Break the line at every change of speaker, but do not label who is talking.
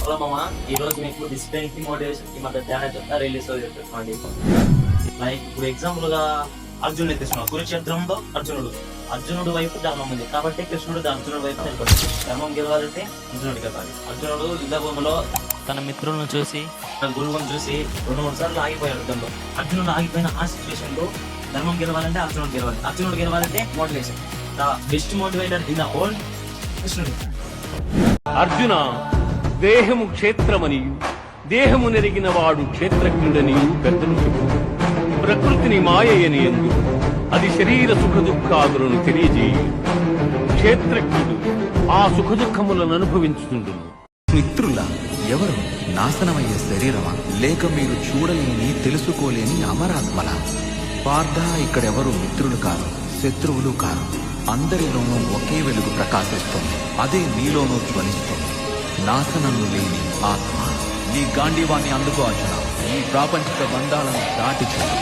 Hello మామ, ఈ రోజు మీకు డిసిప్లిన్ కి మోటివేషన్ కి మధ్య తేడా చెప్తా రిలీజ్ చెప్పండి. లైక్ ఇప్పుడు ఎగ్జాంపుల్ గా అర్జునుడు తీసుకున్నాం. కురుక్షేత్రంలో అర్జునుడు వైపు ధర్మం ఉంది కాబట్టి కృష్ణుడు అర్జునుడి వైపు నిలబడి ధర్మం గెలవాలంటే అర్జునుడికి గెలవాలి. అర్జునుడు యుద్ధభూమిలో తన మిత్రులను చూసి తన గురువును చూసి 2-3 సార్లు ఆగిపోయాడు యుద్ధంలో. అర్జునుడు ఆగిపోయిన ఆ సిచ్యువేషన్ లో ధర్మం గెలవాలంటే అర్జునుడు గెలవాలంటే motivation. The best motivator in the world కృష్ణుడు.
అర్జున, దేహము క్షేత్రమనియు దేహము నెరిగిన వాడు క్షేత్రజ్ఞుడనియు పెద్దలు చెప్పు. ప్రకృతిని మాయయని ఎందు అది శరీర సుఖ దుఃఖాదులను తెలియజేయి. క్షేత్రజ్ఞుడు ఆ సుఖ దుఃఖములను అనుభవించుతుండును.
మిత్రుల ఎవరు? నాశనమయ్యే శరీరమా, లేక మీరు చూడలేని తెలుసుకోలేని అమరాత్మల? పార్థ, ఇక్కడెవరు మిత్రులు కారు, శత్రువులు కారు. అందరిలోనూ ఒకే వెలుగు ప్రకాశిస్తుంది, అదే నీలోనూ జ్వలిస్తుంది. నాశనం లేని ఆత్మ. నీ గాంధీవాన్ని అందుకో అర్జున. ఈ ప్రాపంచిక బంధాలను దాటి చూడు.